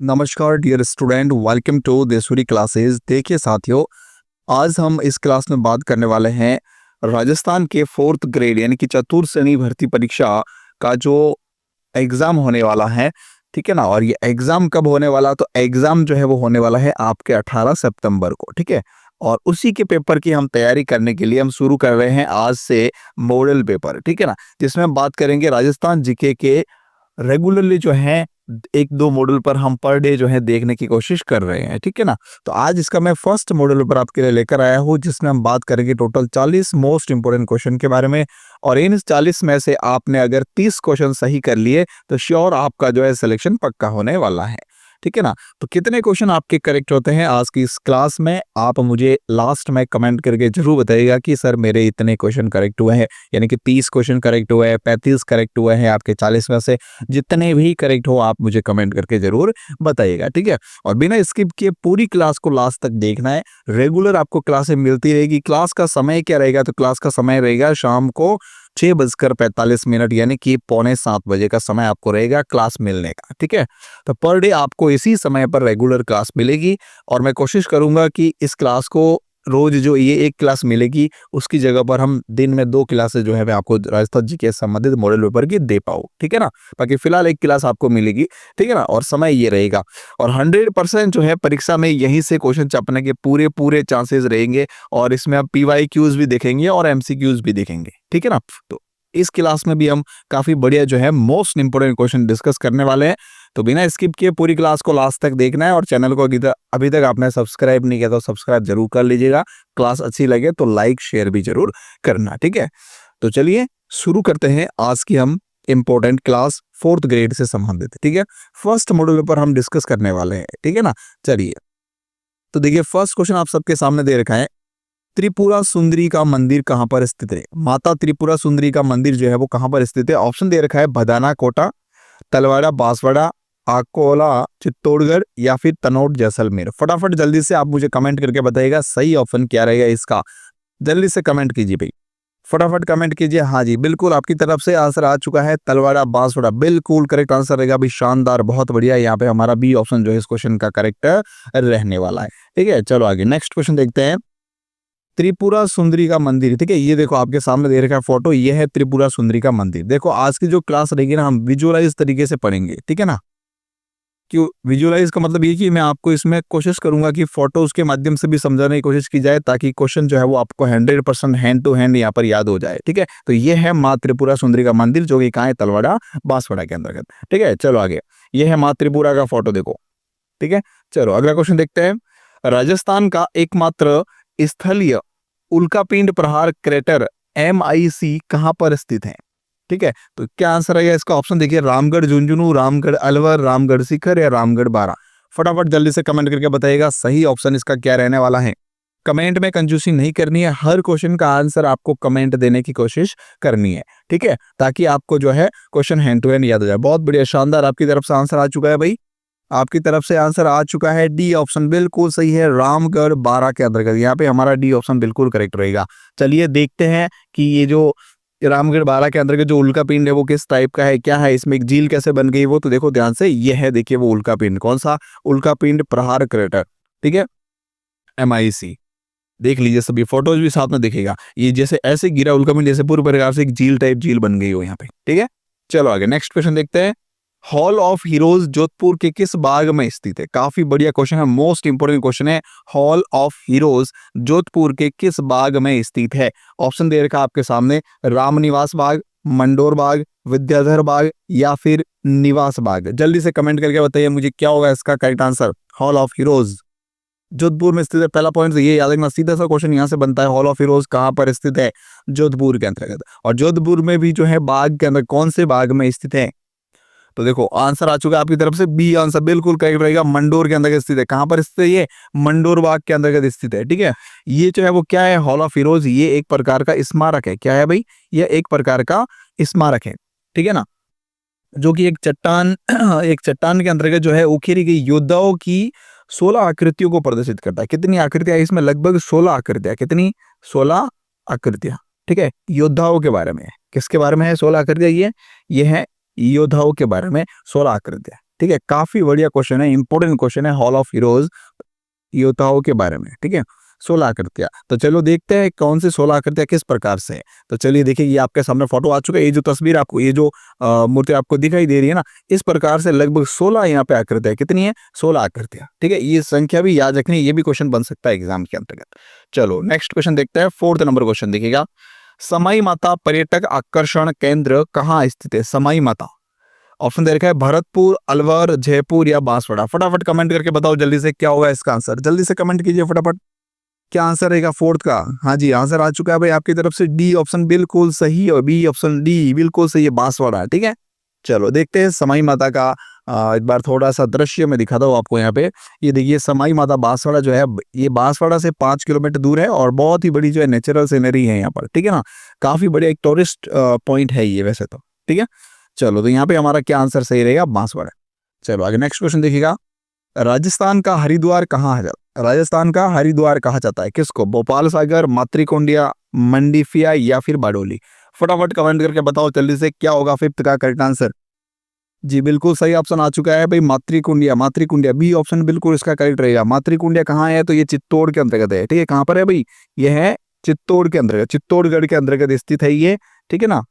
नमस्कार dear student, welcome to Deshuri classes. देखिए साथियों, आज हम इस क्लास में बात करने वाले हैं राजस्थान के 4th ग्रेड यानी कि चतुर्थ श्रेणी भर्ती परीक्षा का जो एग्जाम होने वाला है, ठीक है ना। और ये एग्जाम कब होने वाला, तो एग्जाम जो है वो होने वाला है आपके 18 सितंबर को, ठीक है। और उसी के पेपर की हम तैयारी करने के लिए हम शुरू कर रहे हैं आज से मॉडल पेपर, ठीक है ना, जिसमें हम बात करेंगे राजस्थान जीके के रेगुलरली जो है एक दो मॉडल पर हम पर डे जो है देखने की कोशिश कर रहे हैं, ठीक है ना। तो आज इसका मैं फर्स्ट मॉडल पर आपके लिए लेकर आया हूँ, जिसमें हम बात करेंगे टोटल 40 मोस्ट इंपोर्टेंट क्वेश्चन के बारे में। और इन 40 में से आपने अगर 30 क्वेश्चन सही कर लिए तो श्योर आपका जो है सिलेक्शन पक्का होने वाला है, ठीक है ना। तो कितने क्वेश्चन आपके करेक्ट होते हैं आज की इस क्लास में, आप मुझे लास्ट में कमेंट करके जरूर बताइएगा कि सर मेरे इतने क्वेश्चन करेक्ट हुए हैं, यानी कि 30 क्वेश्चन करेक्ट हुए हैं, 35 करेक्ट हुए हैं आपके 40 में से। जितने भी करेक्ट हो आप मुझे कमेंट करके जरूर बताइएगा, ठीक है। और बिना स्किप किए पूरी क्लास को लास्ट तक देखना है। रेगुलर आपको क्लासें मिलती रहेगी। क्लास का समय क्या रहेगा, तो क्लास का समय रहेगा शाम को 6:45 यानी कि 6:45 का समय आपको रहेगा क्लास मिलने का, ठीक है। तो पर डे आपको इसी समय पर रेगुलर क्लास मिलेगी। और मैं कोशिश करूंगा कि इस क्लास को रोज जो ये एक क्लास मिलेगी उसकी जगह पर हम दिन में 2 क्लासेस जो है मैं आपको राजस्थान जी के संबंधित मॉडल पेपर की दे पाऊँ, ठीक है ना। बाकी फिलहाल एक क्लास आपको मिलेगी, ठीक है ना। और समय ये रहेगा और 100% जो है परीक्षा में यहीं से क्वेश्चन छपने के पूरे पूरे चांसेस रहेंगे। और इसमें आप PYQs भी देखेंगे और MCQs भी देखेंगे, ठीक है ना। तो इस क्लास में भी हम काफी बढ़िया जो है मोस्ट इंपोर्टेंट क्वेश्चन डिस्कस करने वाले हैं। तो बिना स्किप किए पूरी क्लास को लास्ट तक देखना है। और चैनल को अभी तक आपने सब्सक्राइब नहीं किया तो सब्सक्राइब जरूर कर लीजिएगा। क्लास अच्छी लगे तो लाइक शेयर भी जरूर करना, ठीक है। तो चलिए शुरू करते हैं आज की हम इंपॉर्टेंट क्लास 4th ग्रेड से संबंधित, ठीक है। फर्स्ट मॉड्यूल पर हम डिस्कस करने वाले हैं, ठीक है ना। चलिए तो देखिए फर्स्ट क्वेश्चन आप सबके सामने दे रखा है। त्रिपुरा सुंदरी का मंदिर कहां पर स्थित है। माता त्रिपुरा सुंदरी का मंदिर जो है वो कहां पर स्थित है। ऑप्शन दे रखा है भदाना कोटा, तलवाड़ा बांसवाड़ा, अकोला चित्तौड़गढ़ या फिर तनोट जैसलमेर। फटाफट जल्दी से आप मुझे कमेंट करके बताइएगा सही ऑप्शन क्या रहेगा इसका। जल्दी से कमेंट कीजिए भाई, फटाफट कमेंट कीजिए। हाँ जी बिल्कुल, आपकी तरफ से आंसर आ चुका है तलवाड़ा बांसवाड़ा, बिल्कुल करेक्ट आंसर रहेगा भाई। शानदार, बहुत बढ़िया। यहाँ पे हमारा बी ऑप्शन जो है इस क्वेश्चन का करेक्ट रहने वाला है, ठीक है। चलो आगे नेक्स्ट क्वेश्चन देखते हैं। त्रिपुरा सुंदरी का मंदिर, ठीक है, ये देखो आपके सामने दे रखा है फोटो, ये है त्रिपुरा सुंदरी का मंदिर। देखो आज की जो क्लास रहेगी ना हम विजुअलाइज तरीके से पढ़ेंगे, ठीक है ना। क्यों विजुअलाइज का मतलब ये कि मैं आपको इसमें कोशिश करूंगा कि फोटोज के माध्यम से भी समझाने की कोशिश की जाए ताकि क्वेश्चन जो है वो आपको 100% हैंड टू हैंड यहाँ पर याद हो जाए, ठीक है। तो ये है माँ त्रिपुरा सुंदरी का मंदिर जो कि कहाँ है, तलवाड़ा बांसवाड़ा के अंतर्गत, ठीक है। चलो आगे, ये है माँ त्रिपुरा का फोटो देखो, ठीक है। चलो अगला क्वेश्चन देखते हैं। राजस्थान का एकमात्र स्थलीय उल्कापिंड प्रहार क्रेटर MIC कहां पर स्थित है, ठीक है। तो क्या आंसर है इसका। ऑप्शन देखिए रामगढ़ झुंझुनू, रामगढ़ अलवर, रामगढ़ शिखर या रामगढ़ बारा। फटाफट जल्दी से कमेंट करके बताइएगा सही ऑप्शन इसका क्या रहने वाला है। कमेंट में कंजूसी नहीं करनी है, हर क्वेश्चन का आंसर आपको कमेंट देने की कोशिश करनी है, ठीक है, ताकि आपको जो है क्वेश्चन हैंड टू हैंड याद हो जाए। बहुत बढ़िया, शानदार, आपकी तरफ से आंसर आ चुका है भाई। आपकी तरफ से आंसर आ चुका है, डी ऑप्शन बिल्कुल सही है, रामगढ़ बारा के अंतर्गत। यहाँ पे हमारा डी ऑप्शन बिल्कुल करेक्ट रहेगा। चलिए देखते हैं कि ये जो रामगढ़ बारा के अंतर्गत जो उल्का पिंड है वो किस टाइप का है, क्या है, इसमें एक झील कैसे बन गई वो। तो देखो ध्यान से, ये है देखिए वो उल्का पिंड, कौन सा, उल्का पिंड प्रहार क्रेटर, ठीक है, MIC। देख लीजिए सभी फोटोज भी साथ में दिखेगा। ये जैसे ऐसे गिरा उल्का पिंड, जैसे पूरे प्रकार से एक झील टाइप झील बन गई हो यहाँ पे, ठीक है। चलो आगे नेक्स्ट क्वेश्चन देखते हैं। हॉल ऑफ हीरोज जोधपुर के किस बाग में स्थित है। काफी बढ़िया क्वेश्चन है, मोस्ट इंपोर्टेंट क्वेश्चन है। हॉल ऑफ हीरोज जोधपुर के किस बाग में स्थित है। ऑप्शन दे रखा आपके सामने, रामनिवास बाग, मंडोर बाग, विद्याधर बाग या फिर निवास बाग। जल्दी से कमेंट करके बताइए मुझे क्या होगा इसका correct answer. Hall of heroes Jodhpur में स्थित है, पहला पॉइंट ये याद रखना। सीधा सा क्वेश्चन यहाँ से बनता है, हॉल ऑफ हीरोज कहाँ पर स्थित है, जोधपुर के अंतर्गत। और जोधपुर में भी जो है बाग के अंदर कौन से बाग में स्थित है। तो देखो आंसर आ चुका है आपकी तरफ से, बी आंसर बिल्कुल करेक्ट रहेगा, मंडोर के अंतर्गत स्थित है। कहां पर स्थित है ये, मंडोर बाग के अंतर्गत स्थित है, ठीक है। ये जो है वो क्या है, हॉल ऑफ हीरोज, ये एक प्रकार का स्मारक है। क्या है भाई, ये एक प्रकार का स्मारक है, ठीक है ना, जो कि एक चट्टान एक चट्टान के अंतर्गत जो है उकेरी गई योद्धाओं की 16 आकृतियों को प्रदर्शित करता है। कितनी आकृतियां इसमें, लगभग 16 आकृतियां। कितनी, 16 आकृतियां, ठीक है। योद्धाओं के बारे में, किसके बारे में है 16 आकृतियां, ये है योद्धाओं के बारे में 16 आकृतियां, ठीक है, काफी बढ़िया क्वेश्चन है, इंपॉर्टेंट क्वेश्चन है हॉल ऑफ हीरोज योद्धाओं के बारे में। ठीक है, 16 आकृतियां। तो चलो देखते हैं कौन सी 16 आकृतियां किस प्रकार से है। तो चलिए देखिए, ये आपके सामने फोटो आ चुका है। ये जो तस्वीर आपको, ये जो मूर्ति आपको दिखाई दे रही है ना, इस प्रकार से लगभग 16 यहाँ पे आकृतियां, कितनी है, 16 आकृतियां। ठीक है, ये संख्या भी याद रखनी है, ये भी क्वेश्चन बन सकता है एग्जाम के अंतर्गत। चलो नेक्स्ट क्वेश्चन देखते हैं, 4th नंबर क्वेश्चन देखिएगा। समाई माता पर्यटक आकर्षण केंद्र कहाँ स्थित है? समाई माता, ऑप्शन दे रखा है भरतपुर, अलवर, जयपुर या बांसवाड़ा। फटाफट कमेंट करके बताओ जल्दी से क्या होगा इसका आंसर, जल्दी से कमेंट कीजिए फटाफट। क्या आंसर रहेगा 4th का? हाँ जी, आंसर आ चुका है भाई आपकी तरफ से, डी ऑप्शन बिल्कुल सही, और बी ऑप्शन डी बिल्कुल सही है, बांसवाड़ा। ठीक है, चलो देखते हैं समाई माता का एक बार थोड़ा सा दृश्य में दिखाता हूँ आपको। यहाँ पे ये देखिए, समाई माता बांसवाड़ा जो है, ये बांसवाड़ा से 5 किलोमीटर दूर है, और बहुत ही बड़ी जो है नेचुरल सीनरी है यहाँ पर। ठीक है ना, काफी बढ़िया एक टूरिस्ट पॉइंट है ये वैसे तो। ठीक है, चलो तो यहाँ पे हमारा क्या आंसर सही रहेगा? बांसवाड़ा। चलो आगे नेक्स्ट क्वेश्चन देखिएगा। राजस्थान का हरिद्वार कहाँ है? राजस्थान का हरिद्वार कहा जाता है किसको? भोपाल सागर, मातृकुंडिया, मंडीफिया या फिर बारडोली। फटाफट कमेंट करके बताओ जल्दी से क्या होगा 5th का करेक्ट आंसर। जी बिल्कुल सही ऑप्शन आ चुका है भाई, मातृकुंडिया। मातृकुंडिया बी ऑप्शन बिल्कुल इसका करेक्ट रहेगा। मातृकुंडिया कहाँ है? तो ये चित्तौड़ के अंतर्गत है। ठीक है, कहाँ पर है भाई? ये है चित्तौड़ के अंतर्गत, चित्तौड़गढ़ के अंतर्गत स्थित है ये। ठीक है ना,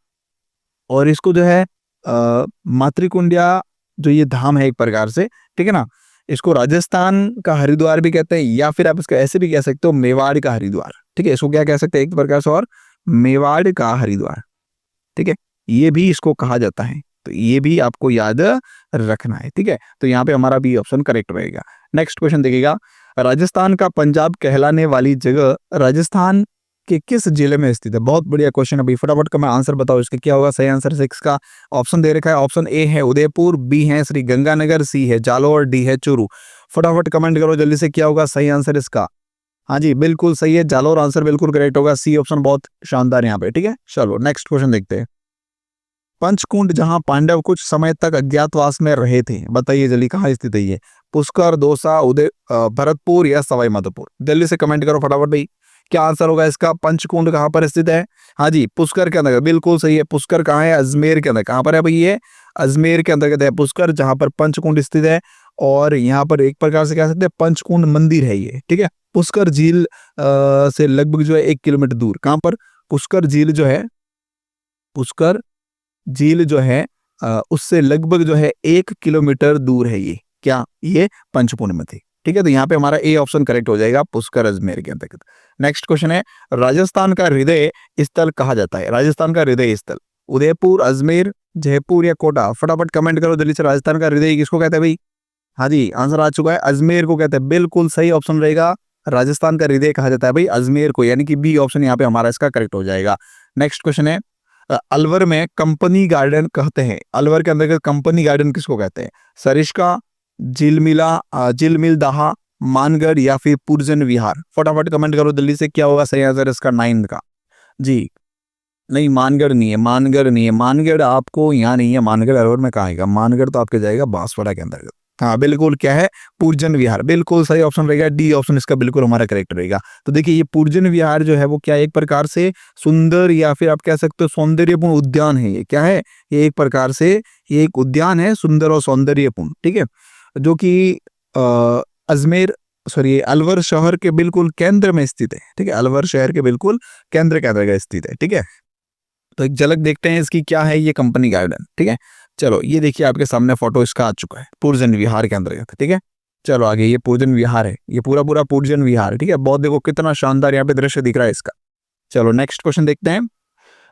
और इसको जो है मातृकुंडिया जो ये धाम है एक प्रकार से, ठीक है ना, इसको राजस्थान का हरिद्वार भी कहते हैं, या फिर आप इसको ऐसे भी कह सकते हो मेवाड़ का हरिद्वार। ठीक है, इसको क्या कह सकते हैं एक प्रकार से, और मेवाड़ का हरिद्वार। ठीक है, ये भी इसको कहा जाता है, तो ये भी आपको याद रखना है। ठीक है, तो यहाँ पे हमारा बी ऑप्शन करेक्ट रहेगा। नेक्स्ट क्वेश्चन देखिएगा। राजस्थान का पंजाब कहलाने वाली जगह राजस्थान के किस जिले में स्थित है? बहुत बढ़िया क्वेश्चन है भाई, फटाफट का मैं आंसर बताओ इसका क्या होगा सही आंसर 6 का। ऑप्शन दे रखा है, ऑप्शन ए है उदयपुर, बी है श्री गंगानगर, सी है जालोर, डी है चूरू। फटाफट कमेंट करो जल्दी से क्या होगा सही आंसर इसका। हाँ जी बिल्कुल सही है, जालोर आंसर बिल्कुल करेक्ट होगा, सी ऑप्शन बहुत शानदार यहाँ पे। ठीक है, चलो नेक्स्ट क्वेश्चन देखते हैं। पंचकुंड जहां पांडव कुछ समय तक अज्ञातवास में रहे थे, बताइए जल्दी कहाँ स्थित है ये? पुष्कर, दौसा, उदय भरतपुर या सवाई माधोपुर। जल्दी से कमेंट करो फटाफट भाई, क्या आंसर होगा इसका? पंचकुंड कहाँ पर स्थित है? हाँ जी, पुष्कर के अंदर, बिल्कुल सही है। पुष्कर कहाँ है? अजमेर के अंदर। कहाँ पर है भाई ये? अजमेर के अंतर्गत है पुष्कर, जहां पर पंचकुंड स्थित है। और यहाँ पर एक प्रकार से कह सकते हैं पंचकुंड मंदिर है ये। ठीक है, पुष्कर झील से लगभग जो है 1 किलोमीटर दूर। कहाँ पर? पुष्कर झील जो है, पुष्कर झील जो है उससे लगभग जो है 1 किलोमीटर दूर है ये। क्या? ये पंचकुंड में थी। ठीक है, तो यहाँ पे हमारा ए ऑप्शन करेक्ट हो जाएगा, पुष्कर अजमेर के अंतर्गत। नेक्स्ट क्वेश्चन है, राजस्थान का हृदय स्थल कहा जाता है? राजस्थान का हृदय स्थल उदयपुर, अजमेर, जयपुर या कोटा। फटाफट कमेंट करो जल्दी से, राजस्थान का हृदय किसको कहते हैं भाई? हाँ जी, आंसर आ चुका है, अजमेर को कहते हैं। बिल्कुल सही ऑप्शन रहेगा, राजस्थान का हृदय कहा जाता है भाई अजमेर को, यानी कि बी ऑप्शन यहाँ पे हमारा इसका करेक्ट हो जाएगा। नेक्स्ट क्वेश्चन है, अलवर में कंपनी गार्डन कहते हैं, अलवर के अंदर कंपनी गार्डन किसको कहते हैं? सरिस्का, झिलमिल दाहा, मानगढ़ या फिर पुरजन विहार। फटाफट कमेंट करो जल्दी से क्या होगा सही आंसर इसका 9 का। जी नहीं, मानगढ़ नहीं है, मानगढ़ नहीं है, मानगढ़ आपको यहाँ नहीं है, मानगढ़ अलवर में कहाँ आएगा? मानगढ़ तो आपके जाएगा बांसवाड़ा के अंदर। हाँ बिल्कुल, क्या है? पुरजन विहार, बिल्कुल सही ऑप्शन रहेगा, डी ऑप्शन इसका बिल्कुल हमारा करेक्ट रहेगा। तो देखिए, ये पुरजन विहार जो है वो क्या, एक प्रकार से सुंदर या फिर आप कह सकते हो सौंदर्यपूर्ण उद्यान है। ये क्या है? ये एक प्रकार से ये एक उद्यान है, सुंदर और सौंदर्यपूर्ण। ठीक है, जो कि अजमेर सॉरी अलवर शहर के बिल्कुल केंद्र में स्थित है। ठीक है, अलवर शहर के बिल्कुल केंद्र के अंदर स्थित है। ठीक है, तो एक झलक देखते हैं इसकी, क्या है ये कंपनी गार्डन। ठीक है, चलो ये देखिए आपके सामने फोटो इसका आ चुका है, पुरजन विहार के अंतर्गत। ठीक है, चलो आगे, ये पुरजन विहार है, ये पूरा पूरा पुरजन विहार। ठीक है, बहुत देखो कितना शानदार यहाँ पे दृश्य दिख रहा है इसका। चलो नेक्स्ट क्वेश्चन देखते हैं।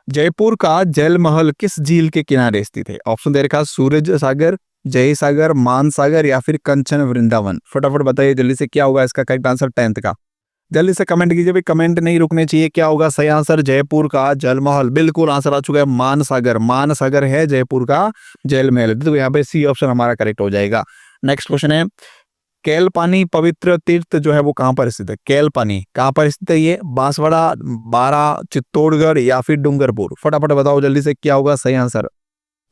जयपुर का जल महल किस झील के किनारे स्थित है? ऑप्शन दे रखा, सूरज सागर, जय सागर, मान सागर या फिर कंचन वृंदावन। फटाफट बताइए जल्दी से क्या होगा इसका करेक्ट आंसर 10th का। जल्दी से कमेंट कीजिए भाई, कमेंट नहीं रुकने चाहिए। क्या होगा सही आंसर? जयपुर का जलमहल, बिल्कुल आंसर आ चुका है, मानसागर। मानसागर है जयपुर का जलमहल, तो यहाँ पे सी ऑप्शन हमारा करेक्ट हो जाएगा। नेक्स्ट क्वेश्चन है, कैलपानी पवित्र तीर्थ जो है वो कहाँ पर स्थित है? कैलपानी कहाँ पर स्थित है ये? बांसवाड़ा, बारा, चित्तौड़गढ़ या फिर डूंगरपुर। फटाफट बताओ जल्दी से क्या होगा सही आंसर।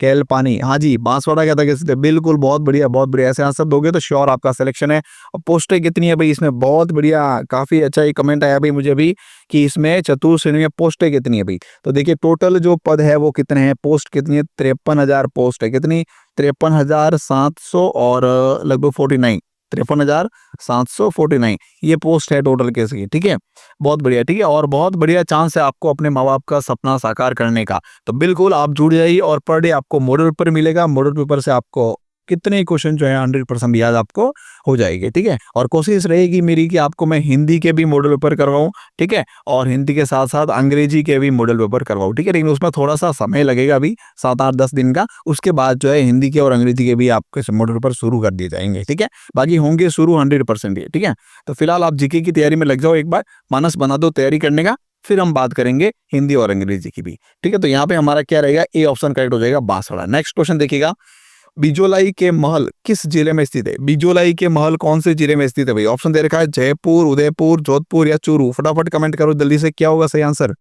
केलपानी, हाँ जी, बांसवाड़ा का था किसने, बिल्कुल, बहुत बढ़िया, बहुत बढ़िया। ऐसे आंसर दोगे तो श्योर आपका सिलेक्शन है। और पोस्टें कितनी है भाई इसमें, बहुत बढ़िया, काफी अच्छा ये कमेंट आया भाई मुझे भी कि इसमें चतुर श्रेणी में पोस्टें कितनी है भाई। तो देखिए टोटल जो पद है वो कितने हैं, पोस्ट कितनी है, 53,000 पोस्ट है, कितनी, 53,700 और लगभग 49, 53,749 ये पोस्ट है टोटल केस की, ठीक है। बहुत बढ़िया, ठीक है, और बहुत बढ़िया चांस है आपको अपने माँ बाप का सपना साकार करने का। तो बिल्कुल आप जुड़ जाइए और पर डे आपको मॉडल पेपर मिलेगा। मॉडल पेपर से आपको कितने क्वेश्चन जो है 100% याद आपको हो जाएंगे, ठीक है। और कोशिश रहेगी मेरी कि आपको मैं हिंदी के भी मॉडल पेपर करवाऊं, ठीक है, और हिंदी के साथ साथ अंग्रेजी के भी मॉडल पेपर करवाऊं, ठीक है। लेकिन उसमें थोड़ा सा समय लगेगा अभी 7-8-10 दिन का। उसके बाद जो है हिंदी के और अंग्रेजी के भी आपके मॉडल पेपर शुरू कर दिए जाएंगे, ठीक है। बाकी होंगे शुरू 100% ये, ठीक है। तो फिलहाल आप जीके की तैयारी में लग जाओ, एक बार मानस बना दो तैयारी करने का, फिर हम बात करेंगे हिंदी और अंग्रेजी की भी, ठीक है। तो यहाँ पे हमारा क्या रहेगा, ए ऑप्शन करेक्ट हो जाएगा, बांसवाड़ा। नेक्स्ट क्वेश्चन देखिएगा, बिजोलाई के महल किस जिले में स्थित है। बिजोलाई के महल कौन से जिले में स्थित है भाई। ऑप्शन दे रखा है जयपुर, उदयपुर, जोधपुर या चूरू। फटाफट कमेंट करो जल्दी से, क्या होगा सही आंसर,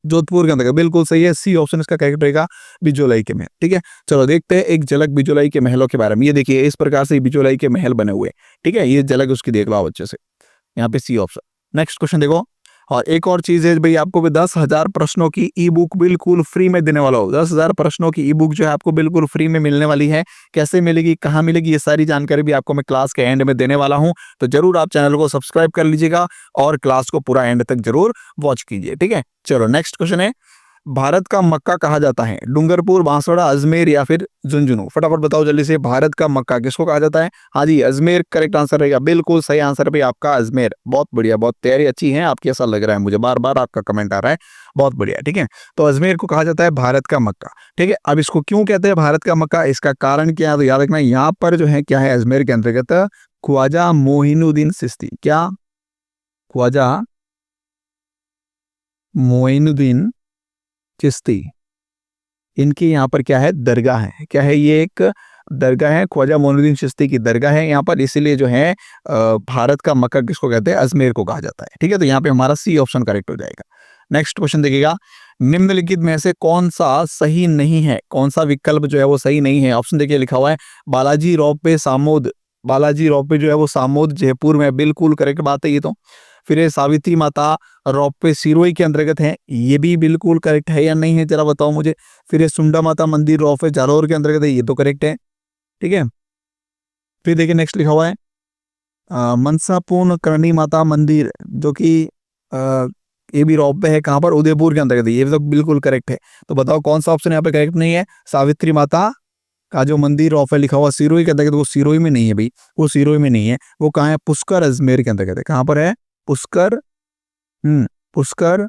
जोधपुर के अंदर, बिल्कुल सही है, सी ऑप्शन इसका करेक्ट रहेगा, बिजोलाई के महल, ठीक है। चलो देखते हैं एक झलक बिजोलाई के महलों के बारे में। ये देखिए इस प्रकार से बिजोलाई के महल बने हुए हैं, ठीक है, ये झलक उसकी देख लो आप अच्छे से, यहाँ पे सी ऑप्शन। नेक्स्ट क्वेश्चन देखो, और एक और चीज है भाई, आपको भी 10,000 प्रश्नों की ई बुक बिल्कुल फ्री में देने वाला हो। 10,000 प्रश्नों की ई बुक जो है आपको बिल्कुल फ्री में मिलने वाली है। कैसे मिलेगी, कहाँ मिलेगी, ये सारी जानकारी भी आपको मैं क्लास के एंड में देने वाला हूँ। तो जरूर आप चैनल को सब्सक्राइब कर लीजिएगा और क्लास को पूरा एंड तक जरूर वॉच कीजिए, ठीक है। चलो नेक्स्ट क्वेश्चन है, भारत का मक्का कहा जाता है, डूंगरपुर, बांसवाड़ा, अजमेर या फिर झुंझुनू। फटाफट बताओ जल्दी से, भारत का मक्का किसको कहा जाता है। हाँ जी, अजमेर करेक्ट आंसर रहेगा, बिल्कुल सही आंसर है आपका अजमेर। बहुत बढ़िया, बहुत तैयारी अच्छी है आपकी, ऐसा लग रहा है मुझे, बार बार आपका कमेंट आ रहा है, बहुत बढ़िया, ठीक है। तो अजमेर को कहा जाता है भारत का मक्का, ठीक है। अब इसको क्यों कहते हैं भारत का मक्का, इसका कारण क्या है, तो याद रखना यहाँ पर जो है क्या है, अजमेर के अंतर्गत ख्वाजा मोइनुद्दीन चिश्ती, क्या, ख्वाजा मोइनुद्दीन चिश्ती, इनकी यहाँ पर क्या है, दरगाह है, क्या है, ये एक दरगाह है, ख्वाजा मोइनुद्दीन चिश्ती की दरगाह है यहाँ पर, इसीलिए जो है भारत का मक्का किसको कहते हैं, अजमेर को कहा जाता है, ठीक है। तो यहाँ पे हमारा सी ऑप्शन करेक्ट हो जाएगा। नेक्स्ट क्वेश्चन देखिएगा, निम्नलिखित में से कौन सा सही नहीं है, कौन सा विकल्प जो है वो सही नहीं है। ऑप्शन देखिए लिखा हुआ है बालाजी रोपवे सामोद, बालाजी रोपवे जो है वो सामोद जयपुर में, बिल्कुल करेक्ट बात है ये तो। फिर ये सावित्री माता रोपवे सिरोही के अंतर्गत है, ये भी बिल्कुल करेक्ट है या नहीं है जरा बताओ मुझे। फिर ये सुंडा माता मंदिर रोपवे जालोर के अंतर्गत है, ये तो करेक्ट है, ठीक है। फिर देखिए नेक्स्ट लिखा हुआ है मनसा पूर्ण करणी माता मंदिर, जो कि ये भी रोपवे है, कहाँ पर, उदयपुर के अंतर्गत, ये तो बिल्कुल करेक्ट है। तो बताओ कौन सा ऑप्शन यहाँ पे करेक्ट नहीं है। सावित्री माता का जो मंदिर रोपवे लिखा हुआ सिरोही के अंतर्गत, वो सिरोही में नहीं है भाई, वो सिरोही में नहीं है, वो कहाँ है, पुष्कर अजमेर के अंतर्गत है। कहाँ पर है, पुष्कर, पुष्कर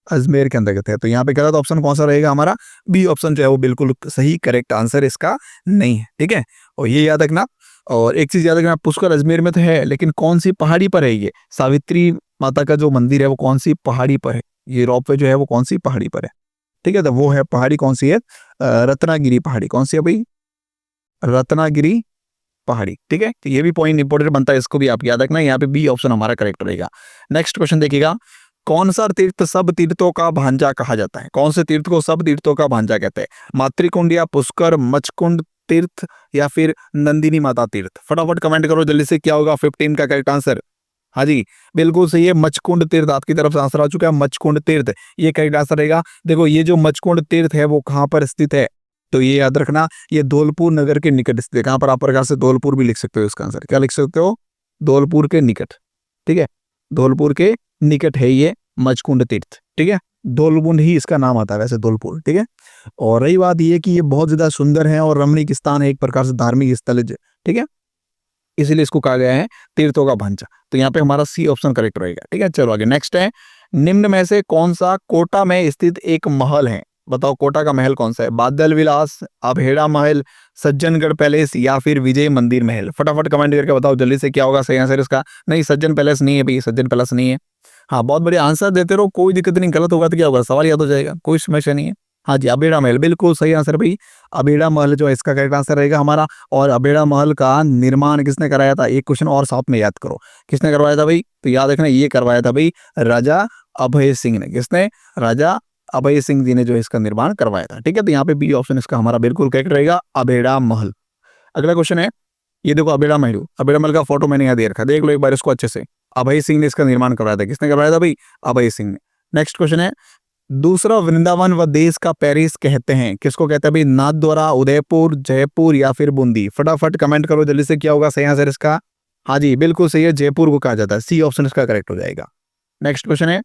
अजमेर के अंतर्गत है। तो यहाँ पे गलत ऑप्शन कौन सा रहेगा, हमारा बी ऑप्शन जो है वो बिल्कुल सही करेक्ट आंसर इसका नहीं है, ठीक है। और ये याद रखना, और एक चीज याद रखना, पुष्कर अजमेर में तो है, लेकिन कौन सी पहाड़ी पर है ये, सावित्री माता का जो मंदिर है वो कौन सी पहाड़ी पर है, ये रोपवे जो है वो कौन सी पहाड़ी पर है, ठीक है। तो वो है पहाड़ी कौन सी है, रत्नागिरी पहाड़ी, कौन सी है भाई, रत्नागिरी पहाड़ी, ठीक है। तो ये भी पॉइंट इंपॉर्टेंट बनता है, इसको भी आप याद रखना, यहाँ पे बी ऑप्शन हमारा करेक्ट रहेगा। नेक्स्ट क्वेश्चन देखिएगा, कौन सा तीर्थ सब तीर्थों का भांजा कहा जाता है, कौन से तीर्थ को सब तीर्थों का भांजा कहते हैं, मातृकुंड या पुष्कर, मचकुंड तीर्थ या फिर नंदिनी माता तीर्थ। फटाफट कमेंट करो जल्दी से, क्या होगा 15 का करेक्ट आंसर। हाँ जी, बिल्कुल सही है, मचकुंड तीर्थ आपकी तरफ से आंसर आ चुका है, मचकुंड तीर्थ ये करेक्ट आंसर रहेगा। देखो ये जो मचकुंड तीर्थ है वो कहाँ पर स्थित है, तो ये याद रखना, ये धौलपुर नगर के निकट स्थित है। कहाँ पर, आप प्रकार से धौलपुर भी लिख सकते हो, इसका आंसर क्या लिख सकते हो, धौलपुर के निकट, ठीक है, धौलपुर के निकट है ये मचकुंड तीर्थ, ठीक है। धौलपुर ही इसका नाम आता है वैसे, धौलपुर, ठीक है। और रही बात ये कि ये बहुत ज्यादा सुंदर है और रमणीक स्थान है, एक प्रकार से धार्मिक स्थल है, ठीक है, इसीलिए इसको कहा गया है तीर्थों का भांजा। तो यहाँ पे हमारा सी ऑप्शन करेक्ट रहेगा, ठीक है। चलो आगे नेक्स्ट है, निम्न में से कौन सा कोटा में स्थित एक महल है, बताओ कोटा का महल कौन सा है, बादल विलास, अभेड़ा महल, सज्जनगढ़ पैलेस या फिर विजय मंदिर महल। फटाफट कमेंट करके बताओ जल्दी से, क्या होगा सही आंसर इसका। नहीं, सज्जन पैलेस नहीं है भाई, सज्जन पैलेस नहीं है। हाँ बहुत बढ़िया, आंसर देते रहो, कोई दिक्कत नहीं, गलत होगा तो क्या होगा, सवाल याद हो जाएगा, कोई समस्या नहीं है। हाँ जी, अबेड़ा महल बिल्कुल सही आंसर भाई, अबेड़ा महल जो है इसका करेक्ट आंसर रहेगा हमारा। और अबेड़ा महल का निर्माण किसने कराया था, एक क्वेश्चन और साथ में याद करो, किसने करवाया था भाई, तो याद रखना ये करवाया था भाई राजा अभय सिंह ने। किसने, राजा अभय सिंह जी ने जो है इसका निर्माण करवाया था। ठीक है, तो यहाँ पे बी ऑप्शन इसका हमारा बिल्कुल करेक्ट रहेगा, अबेड़ा महल। अगला क्वेश्चन है, ये देखो अबेड़ा महल, अबेड़ा महल का फोटो मैंने यहाँ दे रखा है, देख लो एक बार इसको अच्छे से। अभय सिंह ने इसका निर्माण करवाया था। किसने करवाया था भाई? अभय सिंह ने। नेक्स्ट क्वेश्चन है, दूसरा वृंदावन व देश का पेरिस कहते हैं, किसको कहते हैं भाई? नाथद्वारा, उदयपुर, जयपुर या फिर बूंदी? फटाफट कमेंट करो जल्दी से, क्या होगा सही आंसर इसका? हाँ जी बिल्कुल सही है, जयपुर को कहा जाता है, सी ऑप्शन इसका करेक्ट हो जाएगा। नेक्स्ट क्वेश्चन है,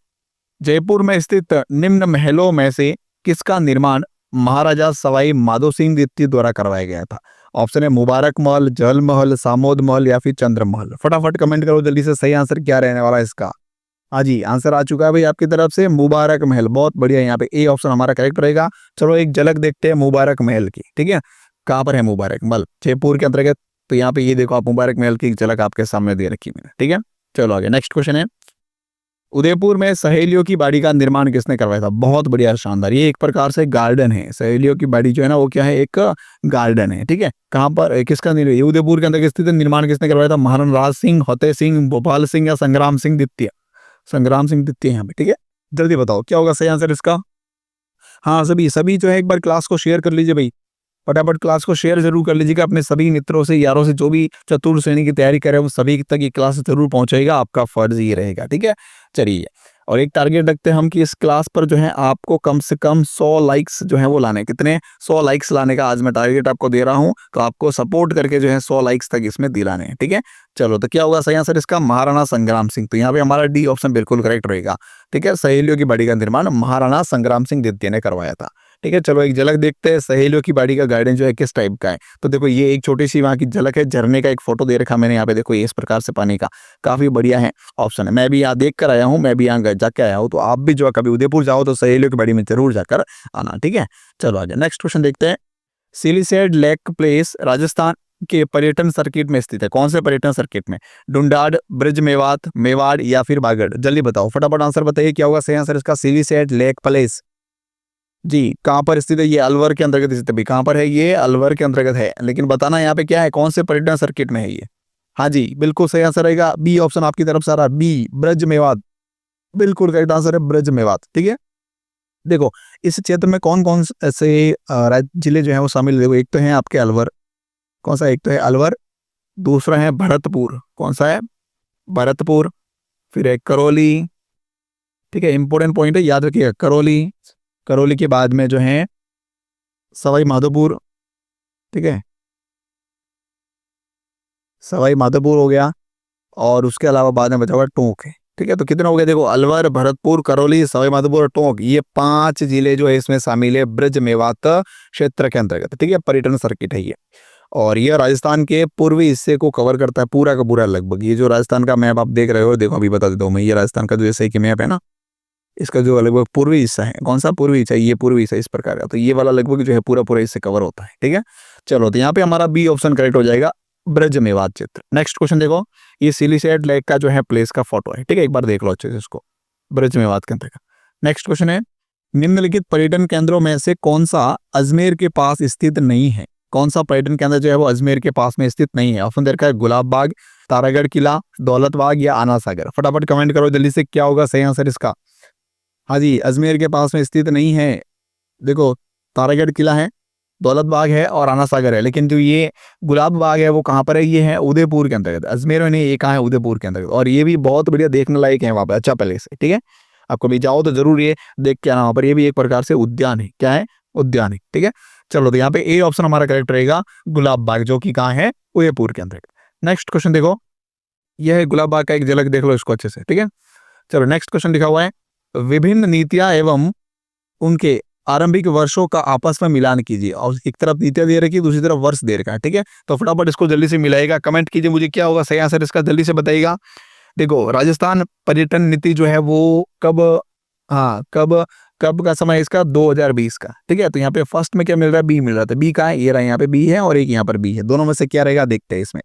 जयपुर में स्थित निम्न महलों में से किसका निर्माण महाराजा सवाई माधो सिंह द्वितीय द्वारा करवाया गया था? ऑप्शन है मुबारक महल, जल महल, सामोद महल या फिर चंद्र महल? फटाफट कमेंट करो जल्दी से, सही आंसर क्या रहने वाला है इसका? हाँ जी आंसर आ चुका है भाई आपकी तरफ से, मुबारक महल। बहुत बढ़िया, यहाँ पे ए ऑप्शन हमारा करेक्ट रहेगा। चलो एक झलक देखते हैं मुबारक महल की। ठीक है, कहाँ पर है मुबारक महल? जयपुर के अंतर्गत। तो यहाँ पे ये देखो आप, मुबारक महल की एक झलक आपके सामने दे रखी मैंने। ठीक है, चलो आगे। नेक्स्ट क्वेश्चन है, उदयपुर में सहेलियों की बाड़ी का निर्माण किसने करवाया था? बहुत बढ़िया, शानदार। ये एक प्रकार से गार्डन है, सहेलियों की बाड़ी जो है ना वो क्या है? एक गार्डन है। ठीक है, कहाँ पर, किसका निर्माण? उदयपुर के अंदर स्थित निर्माण किसने करवाया था? महाराणा राज सिंह, फतेह सिंह, भोपाल सिंह या संग्राम सिंह द्वितीय? संग्राम सिंह द्वितीय यहाँ पे। ठीक है, जल्दी बताओ क्या होगा सही आंसर इसका? हाँ सभी सभी जो है एक बार क्लास को शेयर कर लीजिए भाई, फटाफट क्लास को शेयर जरूर कर लीजिएगा अपने सभी मित्रों से, यारों से, जो भी चतुर्थ श्रेणी की तैयारी करे वो सभी तक ये क्लास जरूर पहुंचेगा, आपका फर्ज ये रहेगा। ठीक है, चलिए, और एक टारगेट रखते हैं हम कि इस क्लास पर जो है आपको कम से कम 100 लाइक्स जो है वो लाने। कितने? 100 लाइक्स लाने का आज मैं टारगेट आपको दे रहा हूं, तो आपको सपोर्ट करके जो है 100 लाइक्स तक इसमें दिलाने हैं। ठीक है, चलो, तो क्या होगा सही आंसर इसका? महाराणा संग्राम सिंह। तो यहाँ पे हमारा डी ऑप्शन बिल्कुल करेक्ट रहेगा। ठीक है, सहेलियों की बाड़ी का निर्माण महाराणा संग्राम सिंह द्वितीय ने करवाया था। ठीक है, चलो एक झलक देखते हैं सहेलियों की बाड़ी का गार्डन जो है किस टाइप का है। तो देखो ये एक छोटी सी वहाँ की झलक है, झरने का एक फोटो दे रखा मैंने यहाँ पे, देखो ये इस प्रकार से पानी का, काफी बढ़िया है ऑप्शन है। मैं भी यहाँ देख कर आया हूँ, मैं भी यहाँ जाके आया हूँ, तो आप भी जो है कभी उदयपुर जाओ तो सहेलियों की बाड़ी में जरूर जाकर आना। ठीक है, चलो आगे नेक्स्ट क्वेश्चन देखते हैं। सिलीसेड लेक प्लेस राजस्थान के पर्यटन सर्किट में स्थित है, कौन से पर्यटन सर्किट में? डुंडाड, ब्रज मेवात, मेवाड़ या फिर बागड़? जल्दी बताओ, फटाफट आंसर बताइए क्या होगा सही आंसर इसका? सिलीसेड लेक प्लेस जी कहाँ पर स्थित है? ये अलवर के अंतर्गत स्थित है। कहाँ पर है? ये अलवर के अंतर्गत है, लेकिन बताना यहाँ पे क्या है, कौन से पर्यटन सर्किट में है ये? हाँ जी बिल्कुल सही आंसर रहेगा, बी ऑप्शन आपकी तरफ से आ रहा है, बी ब्रज मेवात, बिल्कुल करेक्ट आंसर है ब्रज मेवात। ठीक है, देखो इस क्षेत्र में कौन कौन ऐसे जिले जो है वो शामिल है? देखो एक तो है आपके अलवर, कौन सा? एक तो है अलवर, दूसरा है भरतपुर, कौन सा है? भरतपुर, फिर है करौली। ठीक है, इंपॉर्टेंट पॉइंट है, याद रखिएगा करौली। करौली के बाद में जो है सवाई माधोपुर। ठीक है, सवाई माधोपुर हो गया, और उसके अलावा बाद में बचा हुआ टोंक है। ठीक है, तो कितने हो गए? देखो अलवर, भरतपुर, करौली, सवाई माधोपुर और टोंक, ये 5 जिले जो है इसमें शामिल है ब्रज मेवात क्षेत्र के अंतर्गत। ठीक है, पर्यटन सर्किट है ये, और यह राजस्थान के पूर्वी हिस्से को कवर करता है पूरा का पूरा लगभग। ये जो राजस्थान का मैप आप देख रहे हो, देखो अभी बता देता हूँ मैं, ये राजस्थान का जो ऐसे की मैप है ना, इसका जो लगभग पूर्वी हिस्सा है, कौन सा पूर्वी हिस्सा? ये पूर्वी हिस्सा इस प्रकार का, तो ये वाला लगभग जो है पूरा पूरा इससे कवर होता है। ठीक है, चलो, तो यहाँ पे हमारा बी ऑप्शन करेक्ट हो जाएगा, ब्रज मेवात क्षेत्र। नेक्स्ट क्वेश्चन देखो, ये सिलीसेड लेक का जो है प्लेस का फोटो है। ठीक है, एक बार देख लो अच्छे से इसको, ब्रज मेवात के अंतर्गत। नेक्स्ट क्वेश्चन है, निम्नलिखित पर्यटन केंद्रों में से कौन सा अजमेर के पास स्थित नहीं है? कौन सा पर्यटन केंद्र जो है वो अजमेर के पास में स्थित नहीं है? ऑप्शन दे रखा है गुलाब बाग, तारागढ़ किला, दौलत बाग या आना सागर? फटाफट कमेंट करो जल्दी से, क्या होगा सही आंसर इसका? हाँ जी, अजमेर के पास में स्थित नहीं है। देखो तारागढ़ किला है, दौलत बाग है और आना सागर है, लेकिन जो ये गुलाब बाग है वो कहाँ पर है? ये है उदयपुर के अंतर्गत, अजमेर में नहीं, ये कहाँ है? उदयपुर के अंतर्गत, और ये भी बहुत बढ़िया देखने लायक है वहाँ पर, अच्छा पहले से। ठीक है, आपको भी जाओ तो जरूर ये देख के आना, वहाँ पर ये भी एक प्रकार से उद्यान है। क्या है? उद्यान है। ठीक है, चलो, तो यहाँ पे ए ऑप्शन हमारा करेक्ट रहेगा, गुलाब बाग, जो कि कहाँ है? उदयपुर के अंतर्गत। नेक्स्ट क्वेश्चन देखो, यह है गुलाब बाग का एक झलक देख लो इसको अच्छे से। ठीक है, चलो नेक्स्ट क्वेश्चन लिखा हुआ है, विभिन्न नीतियां एवं उनके आरंभिक वर्षों का आपस में मिलान कीजिए। और एक तरफ नीतियां दे रखी है, दूसरी तरफ वर्ष दे रखा है। ठीक है, तो फटाफट इसको जल्दी से मिलाएगा, कमेंट कीजिए मुझे क्या होगा सही आंसर इसका, जल्दी से बताइएगा। देखो राजस्थान पर्यटन नीति जो है वो कब, हाँ कब कब का समय इसका? 2020 का। ठीक है, तो यहाँ पे फर्स्ट में क्या मिल रहा है? बी मिल रहा था, बी का है, ये रहा यहाँ पे बी है और एक यहाँ पर बी है, दोनों में से क्या रहेगा देखते हैं इसमें।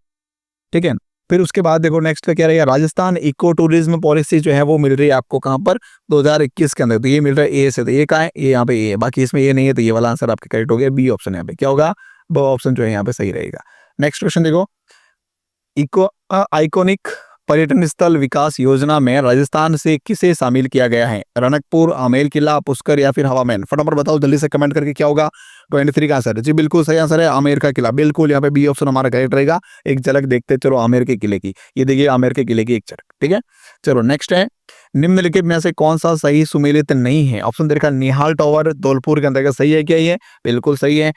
ठीक है, फिर उसके बाद देखो नेक्स्ट का क्या रहेगा, राजस्थान इको टूरिज्म पॉलिसी जो है वो मिल रही है आपको कहाँ पर? 2021 के अंदर, तो ये मिल रहा है ए से, तो ये कहाँ है? ये यहाँ पे ए है, बाकी इसमें ये नहीं है, तो ये वाला आंसर आपके करेक्ट हो गया, बी ऑप्शन यहाँ पे क्या होगा? वो ऑप्शन जो है यहाँ पे सही रहेगा। नेक्स्ट क्वेश्चन देखो, इको आइकोनिक पर्यटन स्थल विकास योजना में राजस्थान से किसे शामिल किया गया है? रणकपुर, आमेर किला, पुष्कर या फिर हवा महल? फटाफट बताओ जल्दी से कमेंट करके, क्या होगा 23 का आंसर? जी बिल्कुल सही आंसर है आमेर का किला। बिल्कुल यहाँ पे बी ऑप्शन हमारा करेक्ट रहेगा। एक झलक देखते चलो आमेर के किले की, ये देखिए आमेर के किले की एक झलक। ठीक है, चलो नेक्स्ट है, निम्नलिखित में से कौन सा सही सुमेलित नहीं है? ऑप्शन दे रखा निहाल टावर धौलपुर के अंतर्गत, सही है क्या ये? बिल्कुल सही है।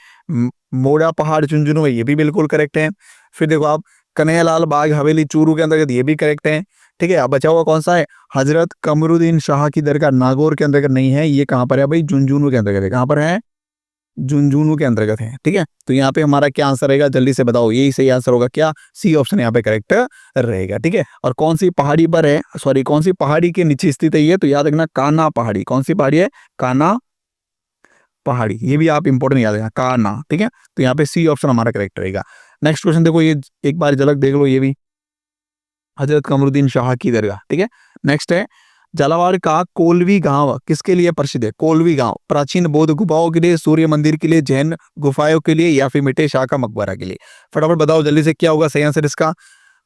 मोड़ा पहाड़ झुंझुनू है, ये भी बिल्कुल करेक्ट है। फिर देखो आप कन्हैयालाल बाग हवेली चूरू के अंतर्गत, ये भी करेक्ट है। ठीक है, अब बचा हुआ कौन सा है? हजरत कमरुद्दीन शाह की दरगाह नागौर के अंतर्गत नहीं है, ये कहां पर है भाई? झुंझुनू के अंतर्गत है। कहां पर है? झुंझुनू के अंतर्गत है। ठीक है, तो यहाँ पे हमारा क्या आंसर रहेगा जल्दी से बताओ, यही सही आंसर होगा क्या? सी ऑप्शन यहाँ पे करेक्ट रहेगा। ठीक है, और कौन सी पहाड़ी पर है, सॉरी कौन सी पहाड़ी के नीचे स्थित है ये? तो याद रखना कान्हा पहाड़ी। कौन सी पहाड़ी है? कान्हा पहाड़ी, ये भी आप इंपॉर्टेंट याद रखना, कान्हा। ठीक है, तो यहाँ पे सी ऑप्शन हमारा करेक्ट रहेगा। नेक्स्ट क्वेश्चन देखो, ये एक बार झलक देख लो, ये भी हजरत कमरुद्दीन शाह की दरगाह। ठीक है, नेक्स्ट है, झालावाड़ का कोलवी गांव किसके लिए प्रसिद्ध है? कोलवी गांव प्राचीन बौद्ध गुफाओं के लिए, सूर्य मंदिर के लिए, जैन गुफाओं के लिए या फिर मिठे शाह का मकबरा के लिए? फटाफट बताओ जल्दी से, क्या होगा सही आंसर इसका?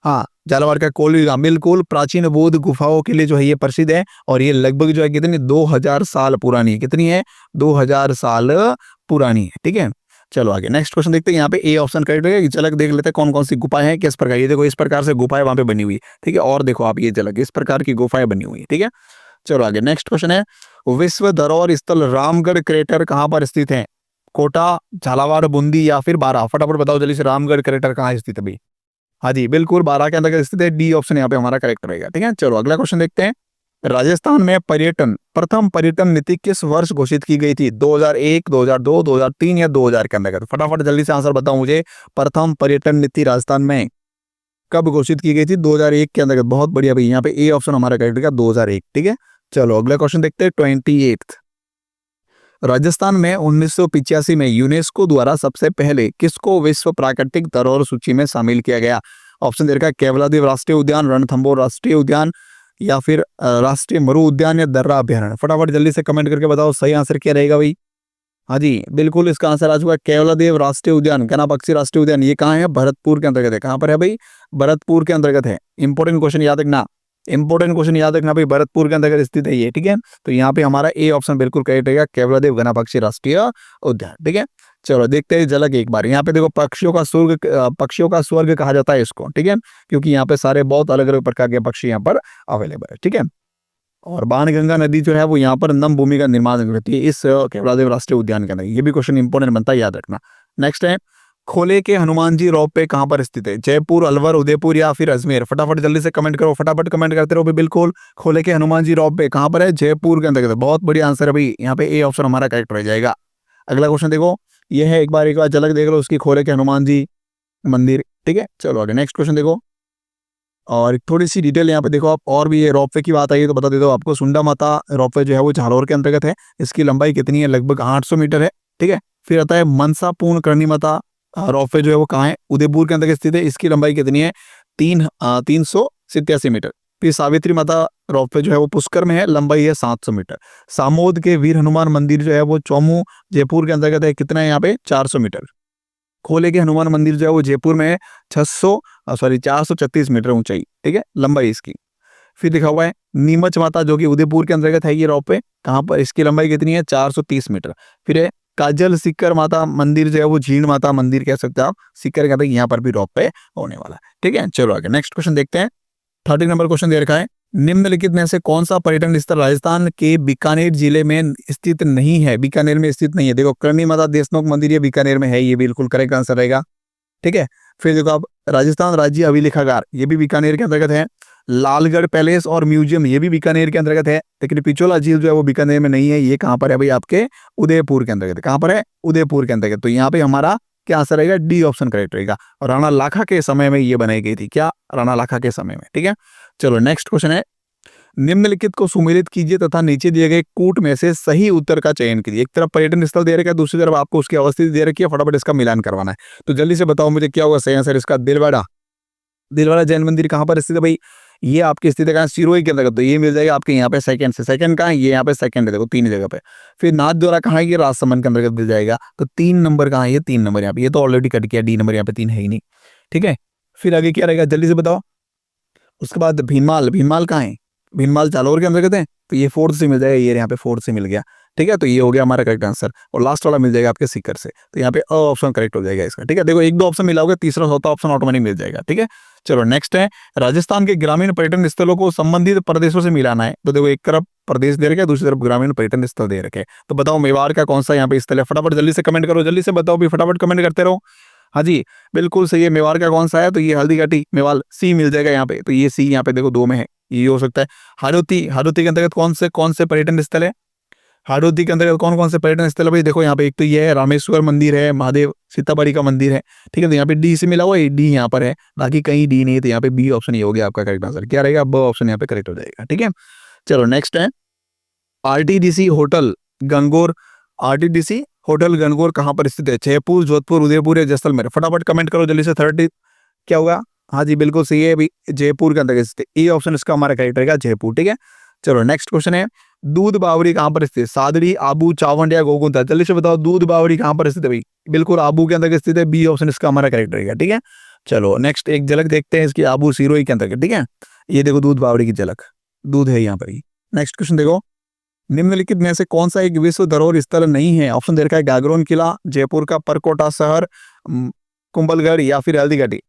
हाँ, झालावाड़ का कोलवी गांव बिल्कुल प्राचीन बौद्ध गुफाओं के लिए जो है ये प्रसिद्ध है, और ये लगभग जो है कितनी 2000 साल पुरानी है। कितनी है? 2000 साल पुरानी है। ठीक है, चलो आगे नेक्स्ट क्वेश्चन देखते हैं। यहाँ पे ए ऑप्शन करेक्ट है। झलक देख लेते हैं कौन कौन सी गुफाएं हैं, किस प्रकार। ये देखो इस प्रकार से गुफाएं वहां पे बनी हुई है। ठीक है, और देखो आप ये झलक, इस प्रकार की गुफाएं बनी हुई है। ठीक है, चलो आगे नेक्स्ट क्वेश्चन है, विश्व धरोहर स्थल रामगढ़ क्रेटर कहां पर स्थित है? कोटा, झालावाड़, बूंदी या फिर बारा? फटाफट बताओ जल्दी से, रामगढ़ क्रेटर कहाँ स्थित है भाई? हाँ जी बिल्कुल बारा के अंदर स्थित है। डी ऑप्शन यहाँ पे हमारा करेक्ट रहेगा। ठीक है, चलो अगला क्वेश्चन देखते हैं। राजस्थान में प्रथम पर्यटन नीति किस वर्ष घोषित की गई थी? 2001, 2002, 2003 या 2000 के अंतर्गत? फटाफट जल्दी से आंसर बताओ मुझे, प्रथम पर्यटन नीति राजस्थान में कब घोषित की गई थी? 2001 के अंतर्गत। बहुत बढ़िया भाई, यहाँ पे ए ऑप्शन हमारा करेक्ट रहेगा 2001। ठीक है, चलो अगला क्वेश्चन देखते हैं 28। राजस्थान में 1985 में यूनेस्को द्वारा सबसे पहले किसको विश्व प्राकृतिक धरोहर सूची में शामिल किया गया? ऑप्शन दे रखा है केवलादेव राष्ट्रीय उद्यान, रणथंभौर राष्ट्रीय उद्यान या फिर राष्ट्रीय मरु उद्यान या दर्रा अभ्यारण्य? फटाफट जल्दी से कमेंट करके बताओ सही आंसर क्या रहेगा भाई? हाँ जी बिल्कुल इसका आंसर आ चुका है केवलादेव राष्ट्रीय उद्यान, गना पक्षी राष्ट्रीय उद्यान। ये कहाँ है? भरतपुर के अंतर्गत है। कहाँ पर है भाई? भरतपुर के अंतर्गत है। इंपॉर्टेंट क्वेश्चन याद रखना, इंपॉर्टेंट क्वेश्चन याद रखना भाई, भरतपुर के अंतर्गत स्थित है ये। ठीक है, तो यहाँ पे हमारा ए ऑप्शन बिल्कुल करेक्ट रहेगा, केवलादेव गना पक्षी राष्ट्रीय उद्यान। ठीक है, चलो देखते हैं झलक एक बार। यहाँ पे देखो पक्षियों का स्वर्ग कहा जाता है इसको। ठीक है, क्योंकि यहाँ पे सारे बहुत अलग अलग प्रकार के पक्षी यहाँ पर अवेलेबल है। ठीक है, और बाणगंगा नदी जो है वो यहाँ पर नम भूमि का निर्माण करती है इस केवलादेव राष्ट्रीय उद्यान के अंदर। ये भी क्वेश्चन इंपॉर्टेंट बनता है, याद रखना। नेक्स्ट है, खोले के हनुमान जी रोप पे कहां पर स्थित है? जयपुर, अलवर, उदयपुर या फिर अजमेर? फटाफट जल्दी से कमेंट करो, फटाफट कमेंट करते रहो। बिल्कुल खोले के हनुमान जी रोप पे कहां पर है? जयपुर के अंदर। बहुत बढ़िया आंसर है भाई, यहाँ पे ए ऑप्शन हमारा करेक्ट रह जाएगा। अगला क्वेश्चन देखो, ये है एक बार झलक देख लो उसकी, खोले के हनुमान जी मंदिर। ठीक है, चलो आगे नेक्स्ट क्वेश्चन देखो, और थोड़ी सी डिटेल यहाँ पे देखो आप। और भी ये रोपवे की बात आई है तो बता देता हूँ आपको। सुंडा माता रोपवे जो है वो झालोर के अंतर्गत है। इसकी लंबाई कितनी है? लगभग 800 मीटर है। ठीक है, फिर आता है मनसा पूर्ण करणी माता रोपवे जो है वो कहाँ है? उदयपुर के अंतर्गत स्थित है। इसकी लंबाई कितनी है? 387 मीटर। फिर सावित्री माता रोपवे जो है वो पुष्कर में है, लंबाई है 700 मीटर। सामोद के वीर हनुमान मंदिर जो है वो चौमू जयपुर के अंतर्गत है। कितना है यहाँ पे? 400 मीटर। खोले के हनुमान मंदिर जो है वो जयपुर में है, 436 मीटर ऊंचाई। ठीक है, लंबाई इसकी। फिर लिखा हुआ है नीमच माता जो कि उदयपुर के अंतर्गत है ये रोपवे, कहाँ पर? इसकी लंबाई कितनी है? 430 मीटर। फिर है काजल सिक्कर माता मंदिर जो है वो झीण माता मंदिर कह सकते हैं आप, सिक्कर कहते हैं, यहाँ पर भी रोपवे होने वाला है। ठीक है, चलो आगे नेक्स्ट क्वेश्चन देखते हैं। 30 नंबर क्वेश्चन दे रखा है, निम्नलिखित में से कौन सा पर्यटन स्थल राजस्थान के बीकानेर जिले में स्थित नहीं है? बीकानेर में स्थित नहीं है। देखो करणी माता देशमुख मंदिर ये बीकानेर में है, ये बिल्कुल करेक्ट आंसर रहेगा। ठीक है, फिर देखो आप राजस्थान राज्य अभिलेखागार, ये भी बीकानेर के अंतर्गत है। लालगढ़ पैलेस और म्यूजियम, ये भी बीकानेर के अंतर्गत है। लेकिन पिछोला झील जो है वो बीकानेर में नहीं है। ये कहाँ पर है भाई? आपके उदयपुर के अंतर्गत। कहाँ पर है? उदयपुर के अंतर्गत। तो यहाँ पे हमारा क्या आंसर रहेगा? डी ऑप्शन करेक्ट रहेगा। और राणा लाखा के समय में ये बनाई गई थी। क्या? राणा लाखा के समय में। ठीक है, चलो नेक्स्ट क्वेश्चन है, निम्नलिखित को सुमेलित कीजिए तथा नीचे दिए गए कूट में से सही उत्तर का चयन कीजिए। एक तरफ पर्यटन स्थल दे रखा है, दूसरी तरफ आपको उसकी अवस्थिति दे रखी है। फटाफट इसका मिलान करवाना है। तो जल्दी से बताओ मुझे क्या होगा सही आंसर इसका? दिलवाड़ा जैन मंदिर कहाँ पर स्थित है भाई? ये आपकी स्थिति कहाँ? सिरोही के अंतर्गत। तो ये मिल जाएगा आपके यहाँ पे सेकंड से। सेकंड कहाँ है? ये यहाँ पे सेकंड है, देखो 3 जगह पे। फिर नाथ द्वारा कहाँ है? ये राजसमंद के अंतर्गत मिल जाएगा। तो 3 नंबर कहाँ है? ये 3 नंबर यहाँ पे। ये तो ऑलरेडी कट किया, डी नंबर यहाँ पे 3 है ही नहीं। ठीक है, फिर आगे क्या रहेगा जल्दी से बताओ। उसके बाद भीनमाल, भीनमाल कहाँ है? भीनमाल जालौर के अंतर्गत है, तो ये फोर्थ से मिल जाएगा, ये यहाँ पे फोर्थ से मिल गया। ठीक है, तो ये हो गया हमारा करेक्ट आंसर। और लास्ट वाला मिल जाएगा आपके सीकर से, तो यहाँ पे अ ऑप्शन करेक्ट हो जाएगा इसका। ठीक है, देखो 1-2 ऑप्शन मिला होगा, तीसरा चौथा ऑप्शन ऑटोमेटिक मिल जाएगा। ठीक है, चलो नेक्स्ट है, राजस्थान के ग्रामीण पर्यटन स्थलों को संबंधित प्रदेशों से मिलाना है। तो देखो एक तरफ प्रदेश दे रखे, दूसरी तरफ ग्रामीण पर्यटन स्थल दे रखे, तो बताओ मेवाड़ का कौन सा यहाँ पे स्थल है? फटाफट जल्दी से कमेंट करो, जल्दी से बताओ भी, फटाफट कमेंट करते रहो। हाँ जी, बिल्कुल सही है। मेवाड़ का कौन सा है? तो ये हल्दीघाटी मेवाल, सी मिल जाएगा यहाँ पे। तो ये सी यहाँ पे देखो 2 में है, ये हो सकता है। हाड़ौती, हाड़ौती के अंतर्गत कौन से पर्यटन स्थल है? हाड़ौती के अंतर्गत कौन से पर्यटन स्थल है भाई? देखो यहाँ पे एक तो ये है, रामेश्वर मंदिर है, महादेव सीताबाड़ी का मंदिर है। ठीक है, तो यहाँ पे डी से मिला हुआ है, डी यहाँ पर है, बाकी कहीं डी नहीं है, तो यहाँ पे बी ऑप्शन ये हो गया आपका करेक्ट आंसर। क्या रहेगा? ब ऑप्शन यहाँ पे करेक्ट हो जाएगा। ठीक है, चलो नेक्स्ट है, RTDC hotel Gangaur, RTDC hotel Gangaur कहाँ पर स्थित है? जयपुर, जोधपुर, उदयपुर या जैसलमेर? फटाफट कमेंट करो जल्दी से। 30 क्या होगा? हाँ जी, बिल्कुल सही है, अभी जयपुर के अंदर स्थित है, ए ऑप्शन इसका हमारा करेक्ट रहेगा, जयपुर। ठीक है, चलो नेक्स्ट क्वेश्चन है, दूध बावड़ी कहाँ पर स्थित है? सादड़ी, आबू, चावंड या गोगुंता? जल्दी से बताओ, दूध बावड़ी कहाँ पर स्थित है भाई? बिल्कुल आबू के अंदर स्थित है, बी ऑप्शन इसका हमारा करेक्ट रहेगा। ठीक है, चलो नेक्स्ट एक झलक देखते हैं इसकी, आबू सिरोही के अंदर। ठीक है, ये देखो दूध बावड़ी की झलक, दूध है यहाँ पर ही। नेक्स्ट क्वेश्चन देखो, निम्नलिखित में से कौन सा एक विश्व धरोहर स्थल नहीं है? ऑप्शन दे रखा है, गागरोन किला, जयपुर का परकोटा शहर, कुंभलगढ़ या फिर हल्दीघाटी?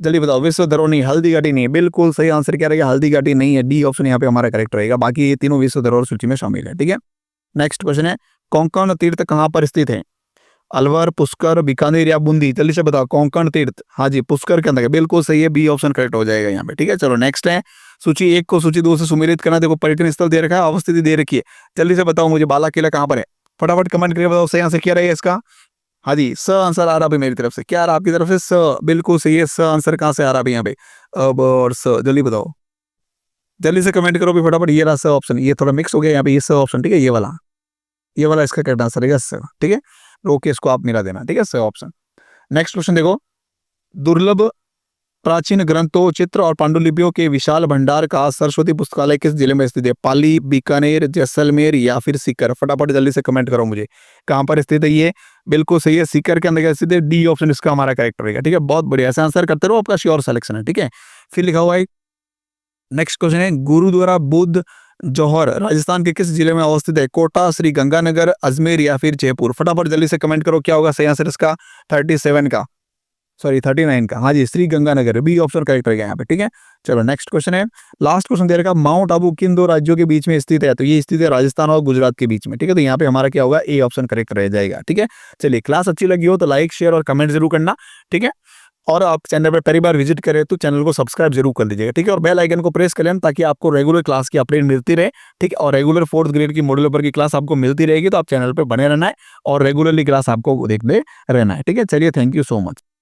जल्दी बताओ, विश्व धरोहर नहीं, हल्दीघाटी नहीं है। बिल्कुल सही आंसर क्या रहेगा? हल्दीघाटी नहीं है, डी ऑप्शन यहाँ पे हमारा करेक्ट रहेगा। बाकी ये तीनों विश्व धरोहर सूची में शामिल है। ठीक है, नेक्स्ट क्वेश्चन है, कोंकण तीर्थ कहाँ पर स्थित है? अलवर, पुष्कर, बीकानेर या बूंदी? जल्दी से बताओ, कोंकण तीर्थ, हाँ जी पुष्कर के अंदर है, बिल्कुल सही है, बी ऑप्शन करेक्ट हो जाएगा यहाँ पे। ठीक है, चलो नेक्स्ट है, सूची 1 को सूची 2 से सुमेलित करना। देखो पर्यटन स्थल दे रखा है, अवस्थिति दे रखी है, जल्दी से बताओ मुझे बाला किला कहाँ पर है? फटाफट कमेंट करके बताओ सही आंसर क्या रहेगा इसका। हाँ जी, स आंसर आ रहा है मेरी तरफ से। क्या आ रहा है आपकी तरफ से? स, बिल्कुल सही है। स आंसर कहाँ से आ रहा है यहाँ पे? अब और स, जल्दी बताओ, जल्दी से कमेंट करो भी फटाफट। ये रहा स ऑप्शन, ये थोड़ा मिक्स हो गया यहाँ पे, ये स ऑप्शन। ठीक है, ये वाला इसका करेक्ट आंसर रहेगा स। ठीक है, ओके, इसको आप मिला देना। ठीक है, स ऑप्शन। नेक्स्ट क्वेश्चन देखो, दुर्लभ प्राचीन ग्रंथों, चित्र और पांडुलिपियों के विशाल भंडार का सरस्वती पुस्तकालय किस जिले में स्थित है? पाली, बीकानेर, जैसलमेर या फिर सीकर? फटाफट जल्दी से कमेंट करो मुझे, कहां पर स्थित है ये? बिल्कुल सही है, सीकर के अंदर स्थित है, डी ऑप्शन इसका हमारा करेक्ट रहेगा। ठीक है, बहुत बढ़िया, ऐसा आंसर करते रहो, आपका श्योर सिलेक्शन है। ठीक है, फिर लिखा हुआ है, नेक्स्ट क्वेश्चन है, गुरुद्वारा बुद्ध जौहर राजस्थान के किस जिले में अवस्थित है? कोटा, श्री गंगानगर, अजमेर या फिर जयपुर? फटाफट जल्दी से कमेंट करो, क्या होगा सही आंसर इसका? 37 का, सॉरी 39 का, हाँ जी Sri Ganganagar, B option correct रहेगा यहाँ पे। ठीक है, चलो नेक्स्ट क्वेश्चन है, लास्ट क्वेश्चन दे रखा, माउंट आबू किन 2 राज्यों के बीच में स्थित है? तो ये स्थित है राजस्थान और गुजरात के बीच में। ठीक है, तो यहाँ पे हमारा क्या होगा? ए ऑप्शन करेक्ट रह जाएगा। ठीक है, चलिए क्लास अच्छी लगी हो तो लाइक, शेयर और कमेंट जरूर करना। ठीक है, और आप चैनल पर पहली बार विजिट करें तो चैनल को सब्सक्राइब जरूर कर लीजिएगा। ठीक है, और बेल आइकन को प्रेस कर लेना ताकि आपको रेगुलर क्लास की अपडेट मिलती रहे। ठीक है, और रेगुलर 4th ग्रेड की मॉड्यूल पेपर की क्लास आपको मिलती रहेगी, तो आप चैनल पर बने रहना है और रेगुलरली क्लास आपको देखते रहना है। ठीक है, चलिए थैंक यू सो मच।